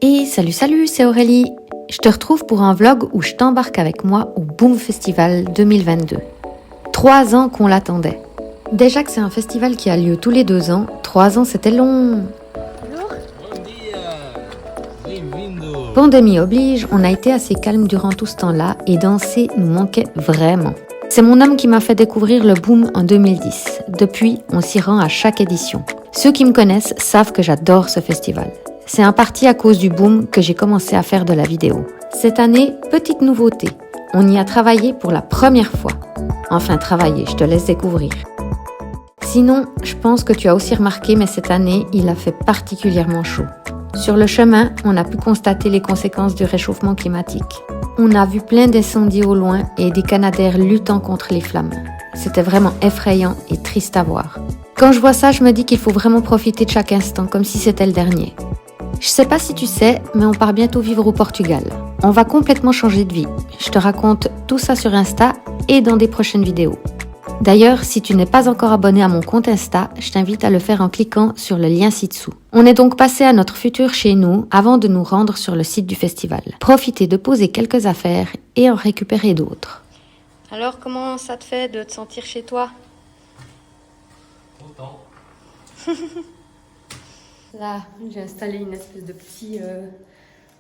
Et salut, c'est Aurélie. Je te retrouve pour un vlog où je t'embarque avec moi au Boom Festival 2022. 3 ans qu'on l'attendait. Déjà que c'est un festival qui a lieu tous les 2 ans, 3 ans c'était long. Pandémie oblige, on a été assez calme durant tout ce temps-là et danser nous manquait vraiment. C'est mon homme qui m'a fait découvrir le Boom en 2010. Depuis, on s'y rend à chaque édition. Ceux qui me connaissent savent que j'adore ce festival. C'est en partie à cause du Boom que j'ai commencé à faire de la vidéo. Cette année, petite nouveauté, on y a travaillé pour la première fois. Enfin travaillé, je te laisse découvrir. Sinon, je pense que tu as aussi remarqué, mais cette année, il a fait particulièrement chaud. Sur le chemin, on a pu constater les conséquences du réchauffement climatique. On a vu plein d'incendies au loin et des Canadaires luttant contre les flammes. C'était vraiment effrayant et triste à voir. Quand je vois ça, je me dis qu'il faut vraiment profiter de chaque instant, comme si c'était le dernier. Je sais pas si tu sais, mais on part bientôt vivre au Portugal. On va complètement changer de vie. Je te raconte tout ça sur Insta et dans des prochaines vidéos. D'ailleurs, si tu n'es pas encore abonné à mon compte Insta, je t'invite à le faire en cliquant sur le lien ci-dessous. On est donc passé à notre futur chez nous avant de nous rendre sur le site du festival. Profitez de poser quelques affaires et en récupérer d'autres. Alors, comment ça te fait de te sentir chez toi? Autant. Là, j'ai installé une espèce de petit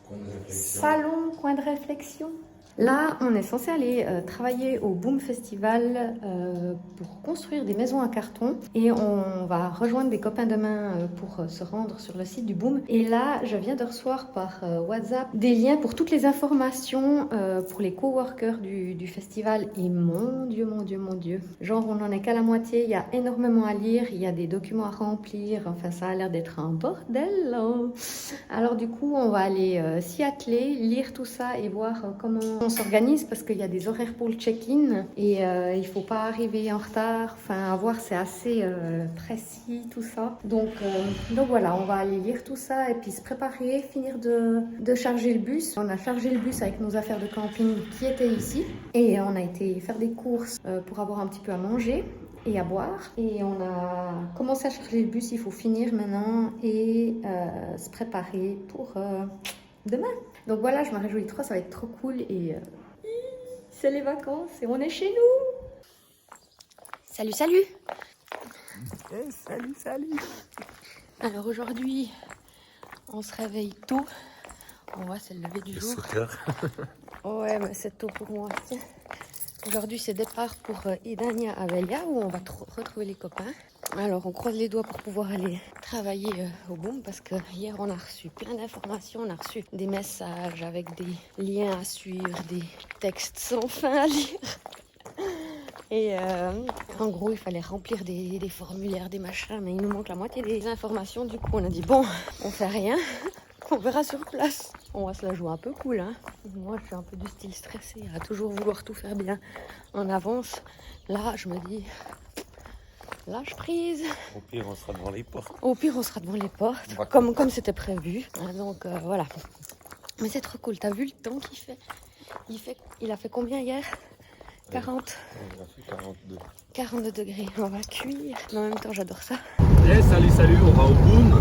Coin de réflexion. salon, coin de réflexion. Là, on est censé aller travailler au Boom Festival pour construire des maisons en carton et on va rejoindre des copains demain pour se rendre sur le site du Boom. Et là, je viens de recevoir par WhatsApp des liens pour toutes les informations pour les coworkers du festival. Et mon Dieu, genre on n'en est qu'à la moitié, il y a énormément à lire, il y a des documents à remplir, enfin ça a l'air d'être un bordel. Hein. Alors du coup, on va aller s'y atteler, lire tout ça et voir comment on s'organise parce qu'il y a des horaires pour le check-in et il faut pas arriver en retard, enfin à voir, c'est assez précis tout ça. Donc voilà, on va aller lire tout ça et puis se préparer, finir de charger le bus. On a chargé le bus avec nos affaires de camping qui étaient ici et on a été faire des courses pour avoir un petit peu à manger et à boire. Et on a commencé à charger le bus, il faut finir maintenant et se préparer pour demain. Donc voilà, je me réjouis trop, ça va être trop cool et c'est les vacances et on est chez nous. Salut. Hey, salut. Alors aujourd'hui, on se réveille tôt. On voit, c'est le lever du jour. 7 heures. Ouais, mais c'est tôt pour moi. Aujourd'hui, c'est départ pour Idania Avelia où on va retrouver les copains. Alors, on croise les doigts pour pouvoir aller travailler au Boom parce que hier, on a reçu plein d'informations. On a reçu des messages avec des liens à suivre, des textes sans fin à lire. Et en gros, il fallait remplir des formulaires, des machins, mais il nous manque la moitié des informations. Du coup, on a dit, bon, on fait rien. On verra sur place. On va se la jouer un peu cool, hein. Moi, je suis un peu du style stressé, à toujours vouloir tout faire bien en avance. Là, je me dis, lâche prise. Au pire, on sera devant les portes. Au pire, on sera devant les portes, comme c'était prévu. Donc, voilà. Mais c'est trop cool. T'as vu le temps qu'il fait? Il a fait combien hier? 40. On a fait 42. 42 degrés. On va cuire. Mais en même temps, j'adore ça. Hey, salut, on va au Boom.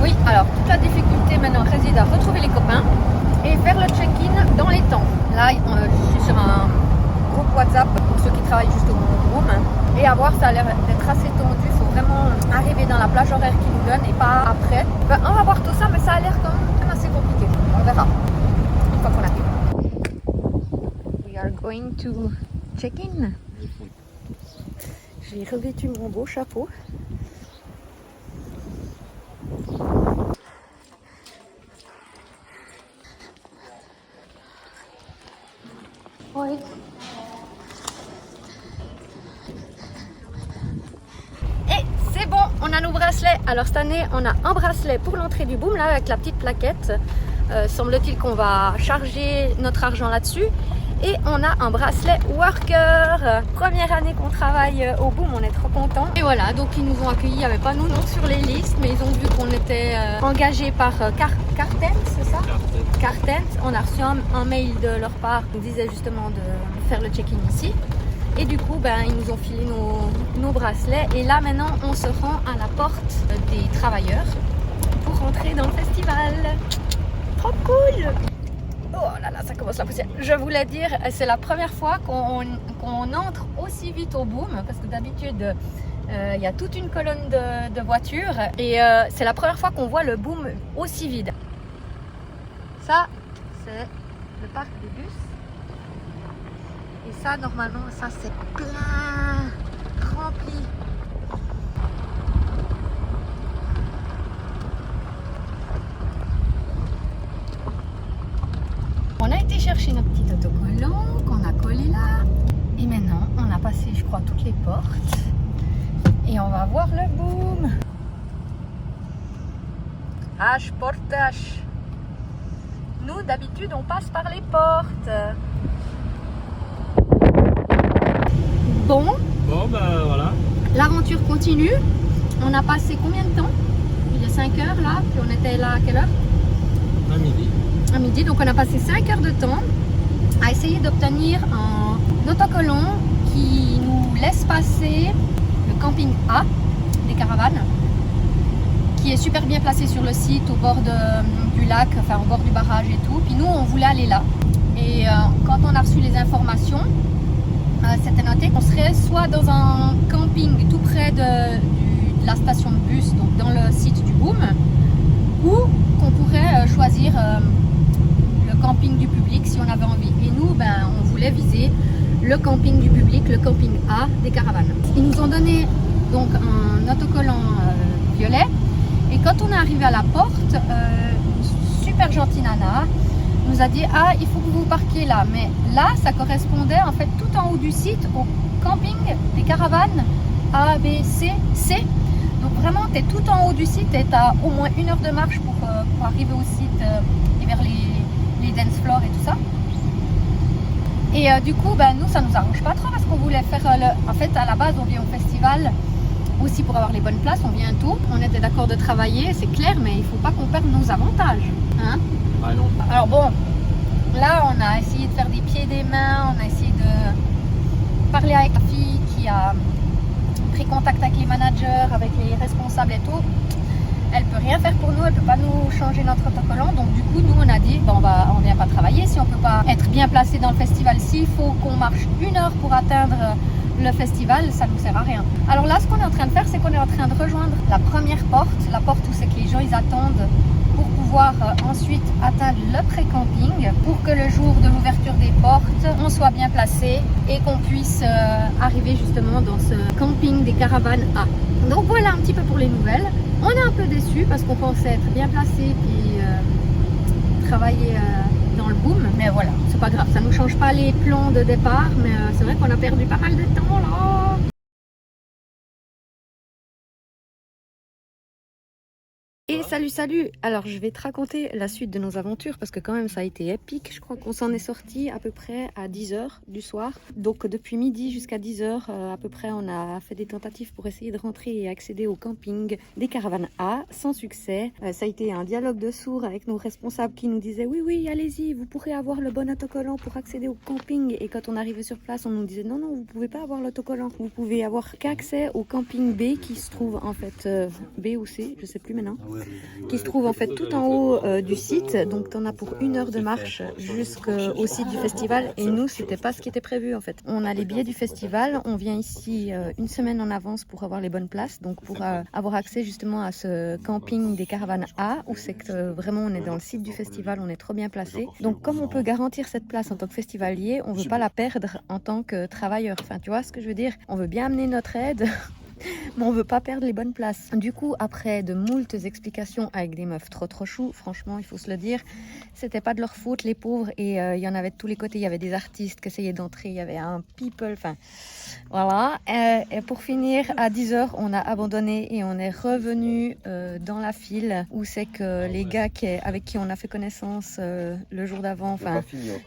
Oui, alors toute la difficulté maintenant réside à retrouver les copains et faire le check-in dans les temps. Là, je suis sur un groupe WhatsApp pour ceux qui travaillent juste au Boom et à voir, ça a l'air d'être assez tendu. Il faut vraiment arriver dans la plage horaire qu'ils nous donnent et pas après. Ben, on va voir tout ça, mais ça a l'air quand même assez compliqué. On verra une fois qu'on arrive. We are going to check-in. J'ai revêtu mon beau chapeau. Oui. Et c'est bon, on a nos bracelets. Alors cette année, on a un bracelet pour l'entrée du Boom, là, avec la petite plaquette. Semble-t-il qu'on va charger notre argent là-dessus. Et on a un bracelet worker. Première année qu'on travaille au Boom, on est trop contents. Et voilà, donc ils nous ont accueillis, il n'y avait pas nos noms sur les listes, mais ils ont vu qu'on était engagés par Cartent, c'est ça? Cartent. On a reçu un mail de leur part qui nous disait justement de faire le check-in ici. Et du coup, ils nous ont filé nos bracelets. Et là, maintenant, on se rend à la porte des travailleurs pour rentrer dans le festival. Trop cool! Oh là là, ça commence la poussière. Je voulais dire, c'est la première fois qu'on entre aussi vite au Boom, parce que d'habitude, il y a toute une colonne de voitures. Et c'est la première fois qu'on voit le Boom aussi vide. Ça, c'est le parc des bus. Et ça, normalement, ça c'est plein, rempli. On a été chercher nos petits autocollants qu'on a collés là. Et maintenant, on a passé, je crois, toutes les portes. Et on va voir le Boom. H porte H. Nous, d'habitude, on passe par les portes. Bon, Voilà. l'aventure continue. On a passé combien de temps? Il y a 5 heures là, puis on était là à quelle heure? À midi. À midi, donc on a passé 5 heures de temps à essayer d'obtenir un autocollant qui nous laisse passer le camping A des caravanes, qui est super bien placé sur le site, au bord du lac, enfin au bord du barrage et tout. Puis nous, on voulait aller là. Et quand on a reçu les informations, c'était noté qu'on serait soit dans un camping tout près de la station de bus, donc dans le site du Boom, ou qu'on pourrait choisir le camping du public si on avait envie. Et nous, on voulait viser le camping du public, le camping A des caravanes. Ils nous ont donné donc un autocollant violet. Et quand on est arrivé à la porte, une super gentille nana nous a dit: ah, il faut que vous vous parquiez là. Mais là, ça correspondait en fait tout en haut du site au camping des caravanes A, B, C, C. Donc vraiment, tu es tout en haut du site et tu as au moins 1 heure de marche pour arriver au site et vers les dance floors et tout ça. Et du coup, nous, ça nous arrange pas trop parce qu'on voulait faire en fait, à la base, on vient au festival aussi pour avoir les bonnes places, on vient tôt. On était d'accord de travailler, c'est clair, mais il faut pas qu'on perde nos avantages. Hein? Ah non. Alors bon, là, on a essayé de faire des pieds et des mains, on a essayé de parler avec la fille qui a pris contact avec les managers, avec les responsables et tout. Elle peut rien faire pour nous, elle peut pas nous changer notre autocollant. Donc du coup, nous, on a dit, on vient pas travailler si on peut pas être bien placé dans le festival. S'il faut qu'on marche 1 heure pour atteindre le festival, ça ne nous sert à rien. Alors là, ce qu'on est en train de faire, c'est qu'on est en train de rejoindre la première porte, la porte où c'est que les gens ils attendent pour pouvoir ensuite atteindre le pré-camping, pour que le jour de l'ouverture des portes, on soit bien placé et qu'on puisse arriver justement dans ce camping des caravanes A. Donc voilà un petit peu pour les nouvelles. On est un peu déçus parce qu'on pensait être bien placé puis travailler dans le Boom, mais voilà, c'est pas grave, ça nous change pas les plans de départ, mais c'est vrai qu'on a perdu pas mal de temps là. Et salut! Alors je vais te raconter la suite de nos aventures parce que quand même ça a été épique. Je crois qu'on s'en est sorti à peu près à 10h du soir. Donc depuis midi jusqu'à 10h à peu près, on a fait des tentatives pour essayer de rentrer et accéder au camping des caravanes A sans succès. Ça a été un dialogue de sourds avec nos responsables qui nous disaient oui allez-y, vous pourrez avoir le bon autocollant pour accéder au camping. Et quand on arrivait sur place, on nous disait non, vous pouvez pas avoir l'autocollant. Vous pouvez avoir qu'accès au camping B qui se trouve en fait B ou C, je sais plus maintenant. Qui se trouve en fait tout en haut du site, donc tu en as pour 1 heure de marche jusqu'au site du festival. Et nous, c'était pas ce qui était prévu en fait. On a les billets du festival, on vient ici 1 semaine en avance pour avoir les bonnes places, donc pour avoir accès justement à ce camping des caravanes A, où c'est que vraiment on est dans le site du festival, on est trop bien placé. Donc comme on peut garantir cette place en tant que festivalier, on veut pas la perdre en tant que travailleur. Enfin, tu vois ce que je veux dire? On veut bien amener notre aide Mais on veut pas perdre les bonnes places. Du coup, après de moultes explications avec des meufs trop choux, franchement, il faut se le dire, c'était pas de leur faute, les pauvres. Et il y en avait de tous les côtés. Il y avait des artistes qui essayaient d'entrer, il y avait un people, enfin, voilà. Et pour finir, à 10h, on a abandonné et on est revenu dans la file où c'est que les gars avec qui on a fait connaissance le jour d'avant, enfin,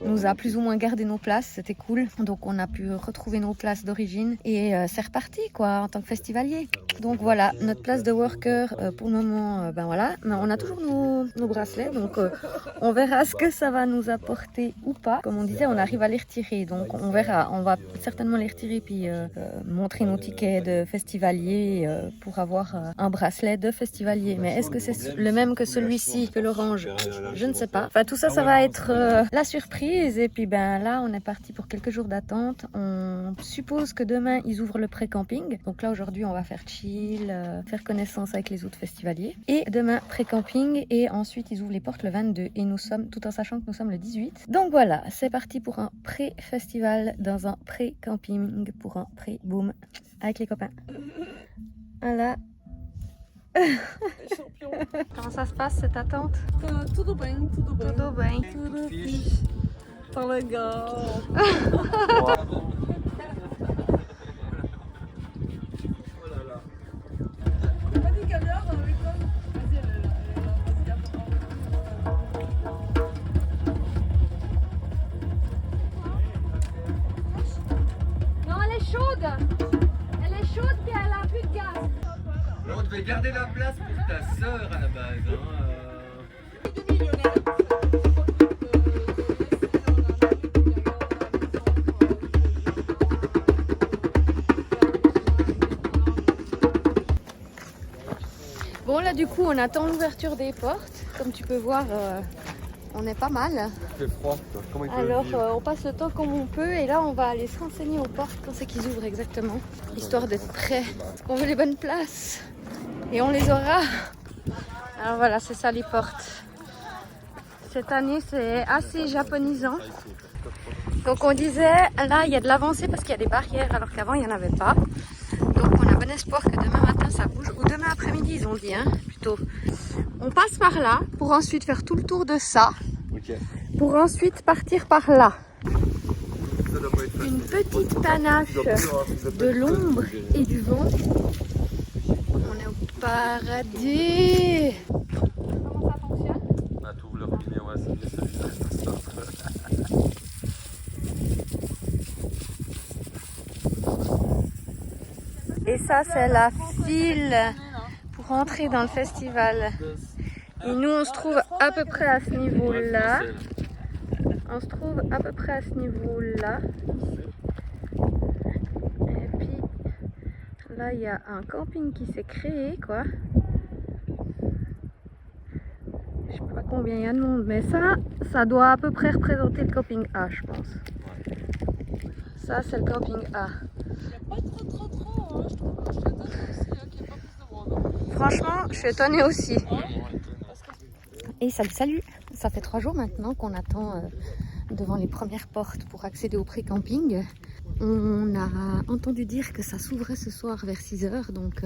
nous a plus ou moins gardé nos places. C'était cool. Donc, on a pu retrouver nos places d'origine et c'est reparti, quoi, en tant que festivalier. Donc voilà, notre place de worker pour le moment, ben voilà, mais on a toujours nos bracelets, donc on verra ce que ça va nous apporter ou pas. Comme on disait, on arrive à les retirer, donc on verra. On va certainement les retirer puis montrer nos tickets de festivalier pour avoir un bracelet de festivalier. Mais est-ce que c'est le même que celui-ci, que l'orange? Je ne sais pas. Enfin, tout ça, ça va être la surprise. Et puis ben là, on est parti pour quelques jours d'attente. On suppose que demain, ils ouvrent le pré-camping. Donc là, aujourd'hui, on va faire chill, faire connaissance avec les autres festivaliers. Et demain, pré-camping. Et ensuite, ils ouvrent les portes le 22. Et nous sommes, tout en sachant que nous sommes le 18. Donc voilà, c'est parti pour un pré-festival dans un pré-camping, pour un pré-boom avec les copains. Voilà. Comment ça se passe cette attente? Tudo bem, tudo bem. Tudo bem. Tudo tá legal. Non, elle est chaude. Elle est chaude puis elle a plus de gaz. On devait garder la place pour ta sœur à la base. Bon là du coup on attend l'ouverture des portes. Comme tu peux voir on est pas mal. Il fait froid. Comment il peut Alors vivre on passe le temps comme on peut et là on va aller se renseigner aux portes quand c'est qu'ils ouvrent exactement. Histoire d'être prêt. Parce qu'on veut les bonnes places. Et on les aura. Alors voilà, c'est ça les portes. Cette année c'est assez japonisant. Donc on disait, là il y a de l'avancée parce qu'il y a des barrières alors qu'avant il n'y en avait pas. Donc on a bon espoir que demain matin ça bouge. Ou demain après-midi ils ont dit, hein, plutôt. On passe par là pour ensuite faire tout le tour de ça. Ok. Pour ensuite partir par là. Ça doit pas être facile. Une petite panache de l'ombre et du vent. On est au paradis. Comment ça fonctionne? On a tout le robinet, ouais, c'est celui-là. Et ça c'est la file pour entrer dans le festival. Et nous on se trouve à peu près à ce niveau-là. On se trouve à peu près à ce niveau-là. Et puis là il y a un camping qui s'est créé quoi. Je sais pas combien il y a de monde, mais ça doit à peu près représenter le camping A, je pense. Ça c'est le camping A. Pas trop, hein. Je trouve que je suis étonnée aussi qu'il n'y ait pas plus de monde. Franchement, je suis étonnée aussi. Parce que Et salut. Ça fait 3 jours maintenant qu'on attend devant les premières portes pour accéder au pré-camping. On a entendu dire que ça s'ouvrait ce soir vers 6h, donc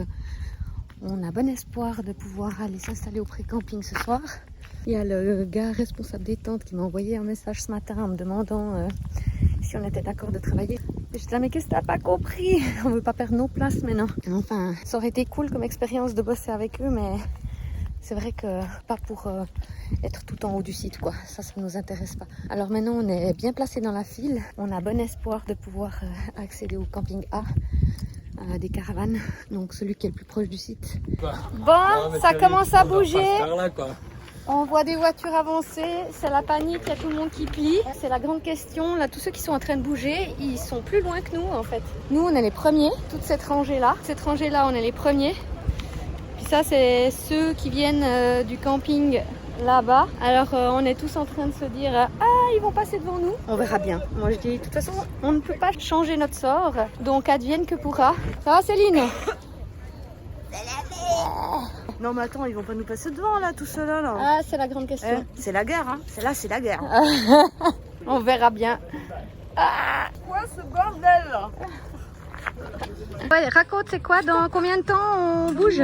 on a bon espoir de pouvoir aller s'installer au pré-camping ce soir. Il y a le gars responsable des tentes qui m'a envoyé un message ce matin en me demandant si on était d'accord de travailler. Je disais, mais qu'est-ce que t'as pas compris? On veut pas perdre nos places maintenant. Enfin, ça aurait été cool comme expérience de bosser avec eux, mais c'est vrai que pas pour être tout en haut du site, quoi. Ça nous intéresse pas. Alors maintenant, on est bien placé dans la file. On a bon espoir de pouvoir accéder au camping A, des caravanes, donc celui qui est le plus proche du site. Bon, ça commence à bouger. On voit des voitures avancer, c'est la panique, il y a tout le monde qui plie. C'est la grande question. Là, tous ceux qui sont en train de bouger, ils sont plus loin que nous en fait. Nous, on est les premiers, toute cette rangée-là. Cette rangée-là, on est les premiers. Puis ça, c'est ceux qui viennent du camping là-bas. Alors, on est tous en train de se dire ah, ils vont passer devant nous. On verra bien. Moi, je dis, de toute façon, on ne peut pas changer notre sort. Donc, advienne que pourra. Ça va, Céline? non, mais attends, ils vont pas nous passer devant là, tout cela là. Ah, c'est la grande question. C'est la guerre, hein. C'est la guerre. On verra bien. Quoi ce bordel là? Ouais, raconte, c'est quoi? Dans combien de temps on bouge?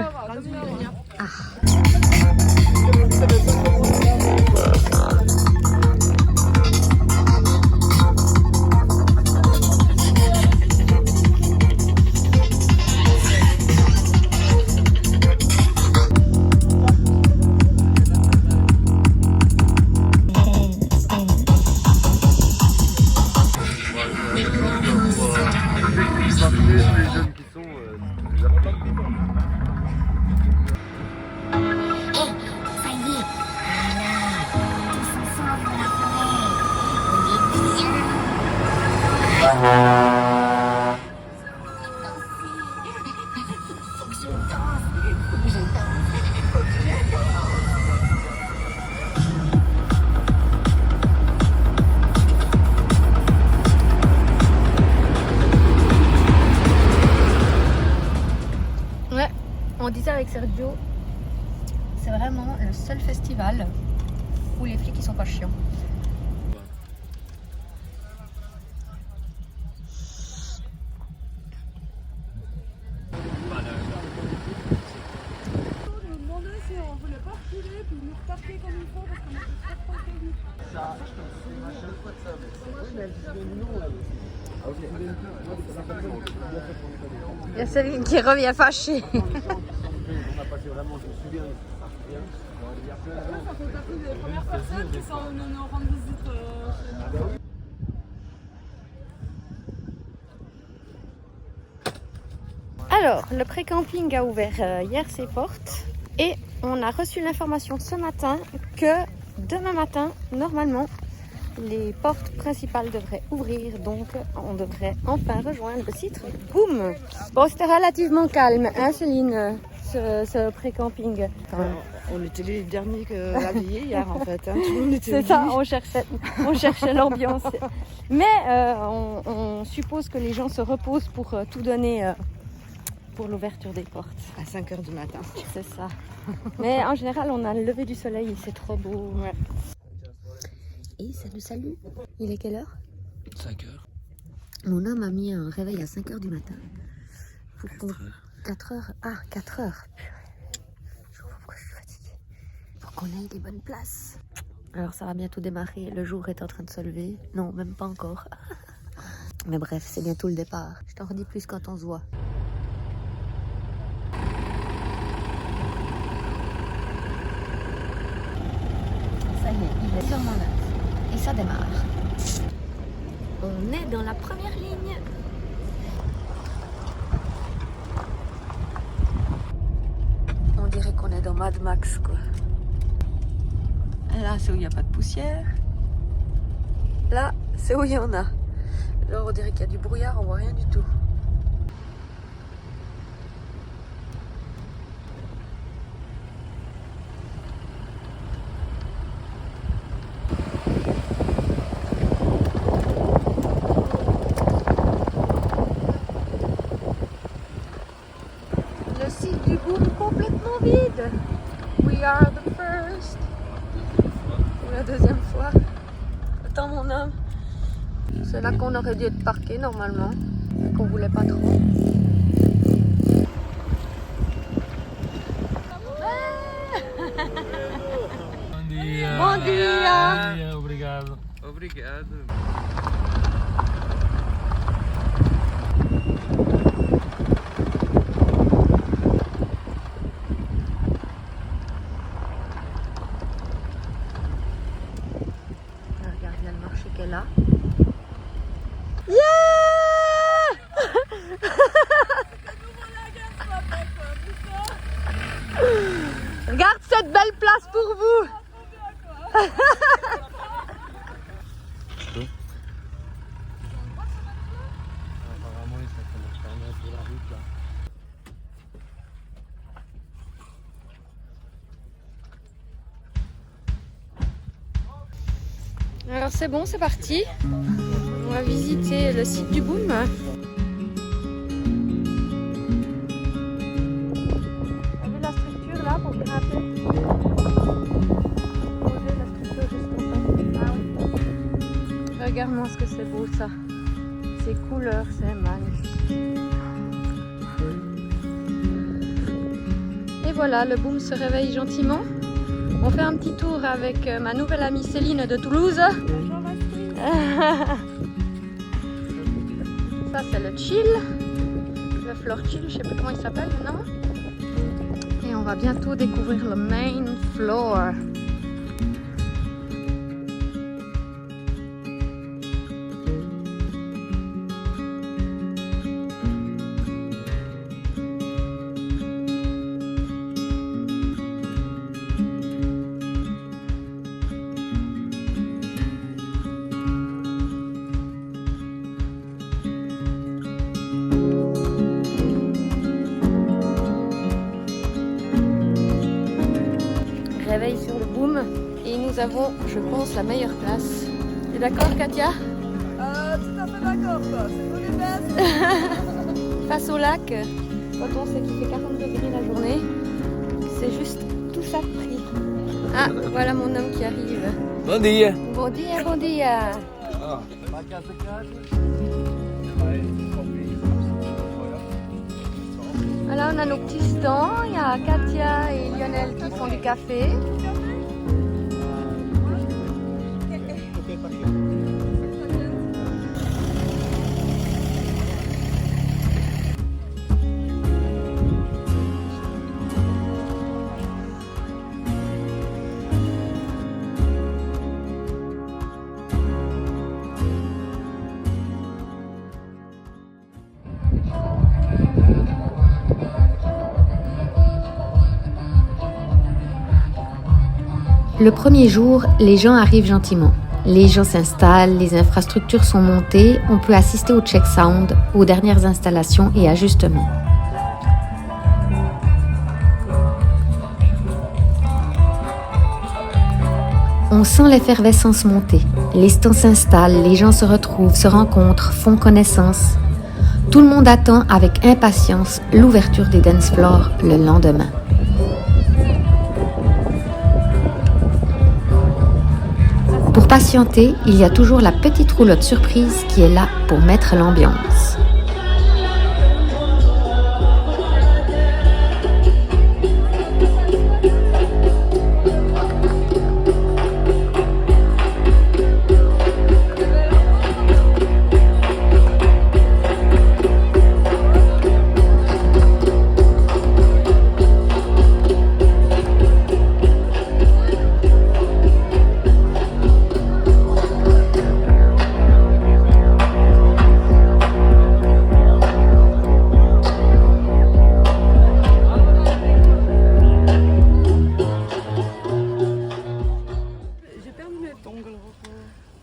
Ouais, on disait avec Sergio, c'est vraiment le seul festival où les flics ils sont pas chiants. On nous demandait si on voulait pas reculer puis nous reparquer comme il faut parce qu'on était très Il y a Céline qui revient fâchée. Ça fait partie des premières personnes qui sont venues nous rendre visite chez nous. Alors, le pré-camping a ouvert hier ses portes et on a reçu l'information ce matin que demain matin, normalement, les portes principales devraient ouvrir, donc on devrait enfin rejoindre le site Boom. Bon, c'était relativement calme, hein Céline, ce pré-camping. On était les derniers habillés hier en fait. Hein. Tout le monde était C'est ça, habillé. on cherchait l'ambiance. Mais on suppose que les gens se reposent pour tout donner pour l'ouverture des portes. À 5h du matin. C'est ça. Mais en général, on a le lever du soleil, c'est trop beau. Ouais. Et ça nous salue. Il est quelle heure? 5h. Mon homme a mis un réveil à 5h du matin. 4 heures. 4h. Ah, 4h. Je vois pourquoi je suis fatiguée. Pour qu'on ait des bonnes places. Alors ça va bientôt démarrer. Le jour est en train de se lever. Non, même pas encore. Mais bref, c'est bientôt le départ. Je t'en redis plus quand on se voit. Ça y est, il est sur mon œuvre. Et ça démarre. On est dans la première ligne. On dirait qu'on est dans Mad Max, quoi. Là, c'est où il n'y a pas de poussière. Là, c'est où il y en a. Genre, on dirait qu'il y a du brouillard, on voit rien du tout. Le site du Boom complètement vide. We are the first. Pour la deuxième fois. Attends mon homme. C'est là qu'on aurait dû être parqué normalement. Qu'on voulait pas trop. Bom dia. Obrigado. Obrigado. Regarde, il y a le marché qu'elle a. Regarde cette belle place pour vous. Apparemment, il s'appelle Charles sur la route là. Alors c'est bon, c'est parti. On va visiter le site du Boom. T'as vu la structure là pour grimper? Poser la structure juste pour ça. Regarde-moi ce que c'est beau ça. Ces couleurs, c'est magnifique. voilà, le boom se réveille gentiment. On fait un petit tour avec ma nouvelle amie Céline de Toulouse. Ça c'est le chill, le floor chill, je sais pas comment il s'appelle maintenant. Et on va bientôt découvrir le main floor. Réveil sur le boom et nous avons, je pense, la meilleure place. Tu es d'accord, Katia? Tout à fait d'accord, quoi. C'est pour les best. Face au lac, quand on sait qu'il fait 40 degrés la journée, c'est juste tout ça de prix. Ah, voilà mon homme qui arrive. Bon dia. Bon dia, bon dia. Voilà, on a nos petits stands. Il y a Katia et Lionel qui font du café. Le premier jour, les gens arrivent gentiment. Les gens s'installent, les infrastructures sont montées, on peut assister au check sound, aux dernières installations et ajustements. On sent l'effervescence monter. Les stands s'installent, les gens se retrouvent, se rencontrent, font connaissance. Tout le monde attend avec impatience l'ouverture des dance floors le lendemain. Pour patienter, il y a toujours la petite roulotte surprise qui est là pour mettre l'ambiance.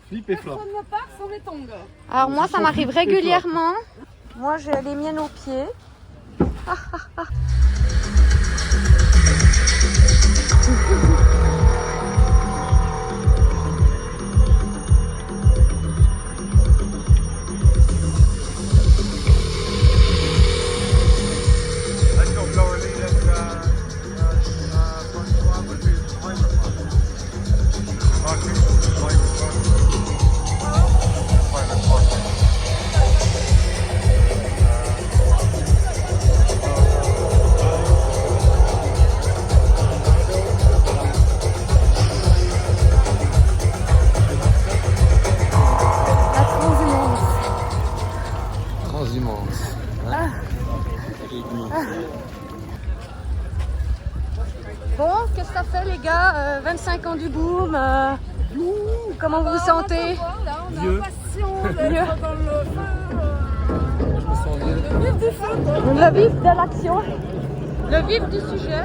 Flip et flop. Personne ne part sans les tongs. Alors moi, ça m'arrive régulièrement. Moi, j'ai les miennes aux pieds. Transhumance. Bon, qu'est-ce que ça fait les gars 25 ans du boom. Comment vous vous sentez? Là, on a Vieux. passion d'être dans le feu. Je me sens bien. Le vif du feu, quoi. Le vif de l'action. Le vif du sujet.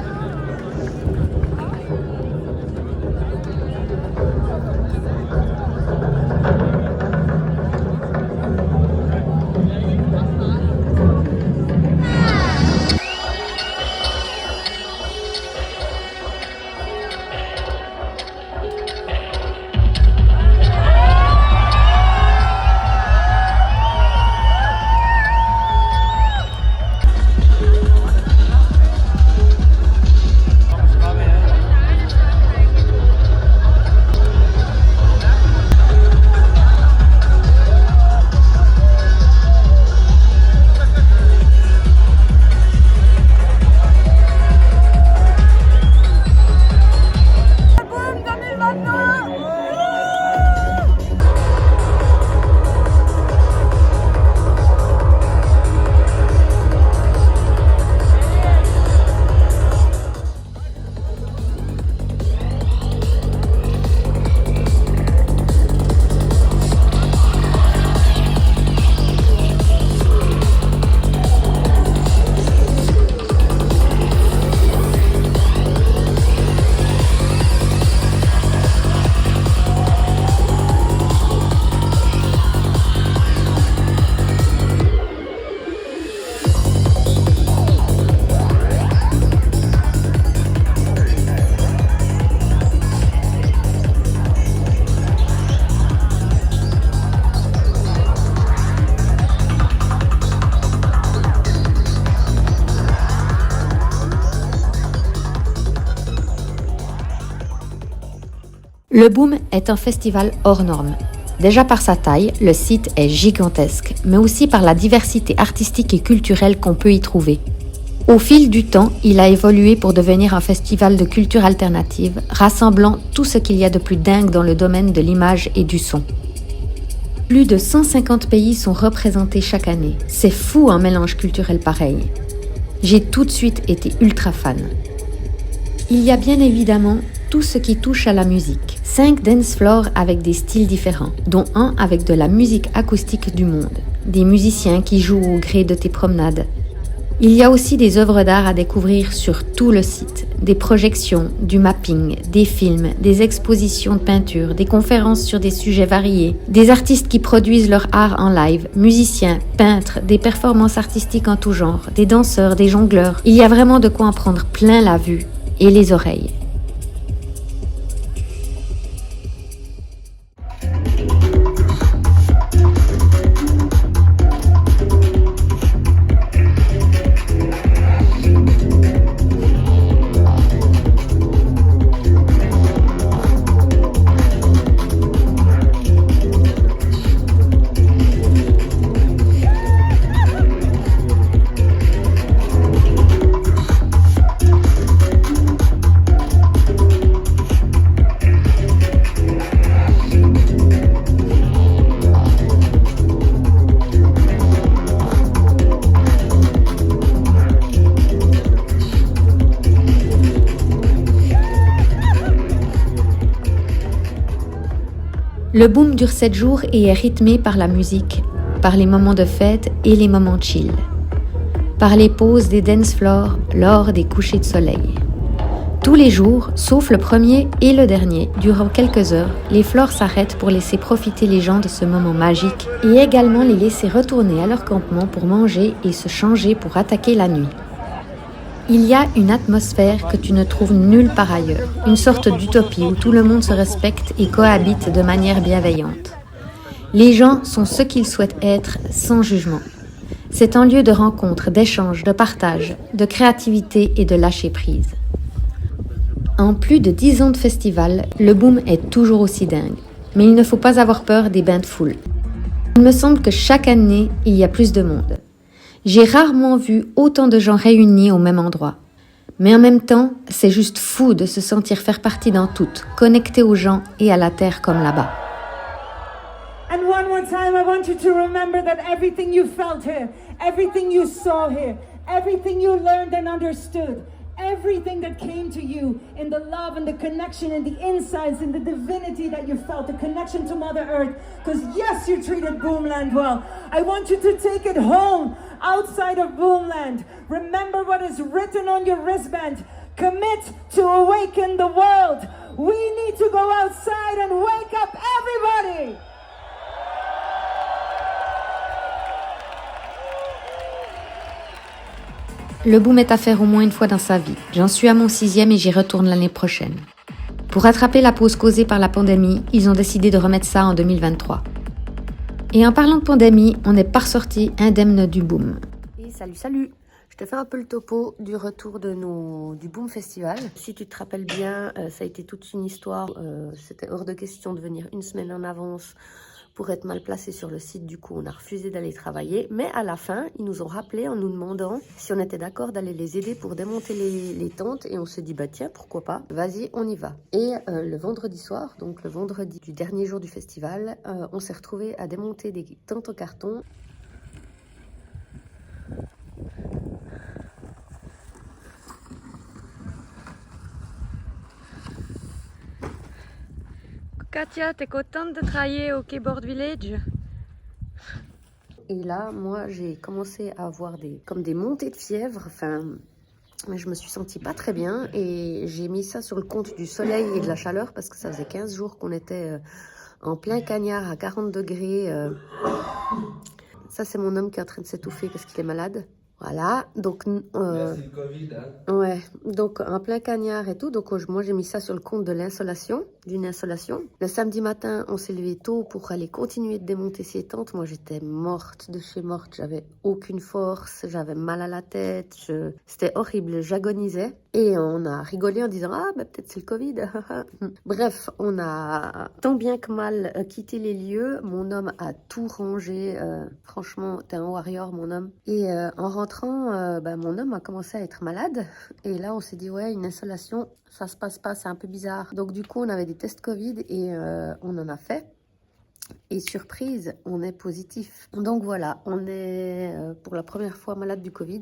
Le Boom est un festival hors norme. Déjà par sa taille, le site est gigantesque, mais aussi par la diversité artistique et culturelle qu'on peut y trouver. Au fil du temps, il a évolué pour devenir un festival de culture alternative, rassemblant tout ce qu'il y a de plus dingue dans le domaine de l'image et du son. Plus de 150 pays sont représentés chaque année. C'est fou un mélange culturel pareil. J'ai tout de suite été ultra fan. Il y a bien évidemment tout ce qui touche à la musique. 5 dance floors avec des styles différents, dont un avec de la musique acoustique du monde. Des musiciens qui jouent au gré de tes promenades. Il y a aussi des œuvres d'art à découvrir sur tout le site. Des projections, du mapping, des films, des expositions de peinture, des conférences sur des sujets variés, des artistes qui produisent leur art en live, musiciens, peintres, des performances artistiques en tout genre, des danseurs, des jongleurs. Il y a vraiment de quoi en prendre plein la vue et les oreilles. Le Boom dure 7 jours et est rythmé par la musique, par les moments de fête et les moments chill, par les pauses des dance floors lors des couchers de soleil. Tous les jours, sauf le premier et le dernier, durant quelques heures, les floors s'arrêtent pour laisser profiter les gens de ce moment magique et également les laisser retourner à leur campement pour manger et se changer pour attaquer la nuit. Il y a une atmosphère que tu ne trouves nulle part ailleurs, une sorte d'utopie où tout le monde se respecte et cohabite de manière bienveillante. Les gens sont ce qu'ils souhaitent être sans jugement. C'est un lieu de rencontre, d'échange, de partage, de créativité et de lâcher prise. En plus de 10 ans de festival, le Boom est toujours aussi dingue. Mais il ne faut pas avoir peur des bains de foule. Il me semble que chaque année, il y a plus de monde. J'ai rarement vu autant de gens réunis au même endroit. Mais en même temps, c'est juste fou de se sentir faire partie d'un tout, connecté aux gens et à la terre comme là-bas. And one more time, I want you to remember that everything you felt here, everything you saw here, everything you learned and understood, everything that came to you in the love and the connection and the insights and the divinity that you felt, the connection to Mother Earth, because yes, you treated Boomland well. I want you to take it home, outside of Boomland. Remember what is written on your wristband. Commit to awaken the world. We need to go outside and wake up everybody. Le Boom est à faire au moins une fois dans sa vie. J'en suis à mon 6e et j'y retourne l'année prochaine. Pour rattraper la pause causée par la pandémie, ils ont décidé de remettre ça en 2023. Et en parlant de pandémie, on n'est pas ressorti indemne du Boom. Et salut. Je te fais un peu le topo du retour du Boom Festival. Si tu te rappelles bien, ça a été toute une histoire. C'était hors de question de venir une semaine en avance pour être mal placé sur le site. Du coup, on a refusé d'aller travailler. Mais à la fin, ils nous ont rappelé en nous demandant si on était d'accord d'aller les aider pour démonter les tentes. Et on s'est dit, bah tiens, pourquoi pas, vas-y, on y va. Et le vendredi soir, donc le vendredi du dernier jour du festival, on s'est retrouvés à démonter des tentes en carton. Katia, t'es contente de travailler au Keyboard Village? Et là, moi, j'ai commencé à avoir comme des montées de fièvre. Enfin, je me suis sentie pas très bien et j'ai mis ça sur le compte du soleil et de la chaleur parce que ça faisait 15 jours qu'on était en plein cagnard à 40 degrés. Ça, c'est mon homme qui est en train de s'étouffer parce qu'il est malade. Voilà, donc Merci le Covid, hein. ouais, donc en plein cagnard et tout, donc moi j'ai mis ça sur le compte de l'insolation, d'une insolation. Le samedi matin, on s'est levé tôt pour aller continuer de démonter ces tentes. Moi j'étais morte de chez morte, j'avais aucune force, j'avais mal à la tête, c'était horrible, j'agonisais. Et on a rigolé en disant ah bah peut-être c'est le Covid. Bref, on a tant bien que mal quitté les lieux. Mon homme a tout rangé. Franchement, t'es un warrior mon homme. Et en rentrant, mon homme a commencé à être malade. Et là, on s'est dit ouais, une insolation, ça se passe pas, c'est un peu bizarre. Donc du coup, on avait des tests Covid et on en a fait. Et surprise, on est positif. Donc voilà, on est pour la première fois malade du Covid.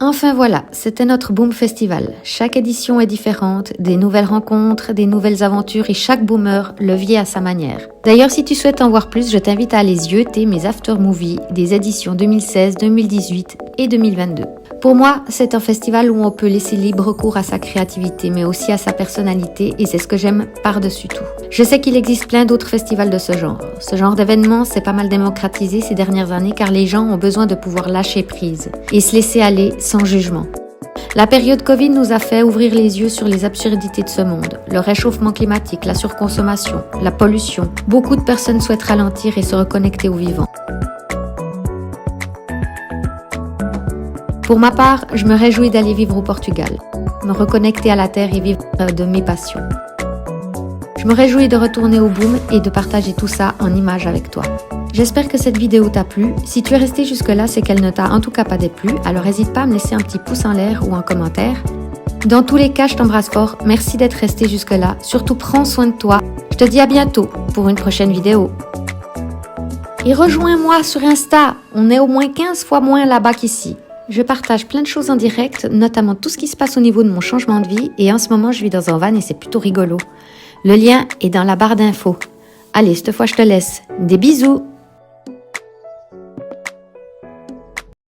Enfin voilà, c'était notre Boom Festival. Chaque édition est différente, des nouvelles rencontres, des nouvelles aventures et chaque boomer le vit à sa manière. D'ailleurs, si tu souhaites en voir plus, je t'invite à aller zioter mes after-movies des éditions 2016, 2018 et 2022. Pour moi, c'est un festival où on peut laisser libre cours à sa créativité, mais aussi à sa personnalité, et c'est ce que j'aime par-dessus tout. Je sais qu'il existe plein d'autres festivals de ce genre. Ce genre d'événement s'est pas mal démocratisé ces dernières années car les gens ont besoin de pouvoir lâcher prise et se laisser aller sans jugement. La période Covid nous a fait ouvrir les yeux sur les absurdités de ce monde. Le réchauffement climatique, la surconsommation, la pollution. Beaucoup de personnes souhaitent ralentir et se reconnecter au vivant. Pour ma part, je me réjouis d'aller vivre au Portugal, me reconnecter à la terre et vivre de mes passions. Je me réjouis de retourner au Boom et de partager tout ça en images avec toi. J'espère que cette vidéo t'a plu. Si tu es resté jusque-là, c'est qu'elle ne t'a en tout cas pas déplu, alors n'hésite pas à me laisser un petit pouce en l'air ou un commentaire. Dans tous les cas, je t'embrasse fort. Merci d'être resté jusque-là. Surtout, prends soin de toi. Je te dis à bientôt pour une prochaine vidéo. Et rejoins-moi sur Insta. On est au moins 15 fois moins là-bas qu'ici. Je partage plein de choses en direct, notamment tout ce qui se passe au niveau de mon changement de vie. Et en ce moment, je vis dans un van et c'est plutôt rigolo. Le lien est dans la barre d'infos. Allez, cette fois, je te laisse. Des bisous!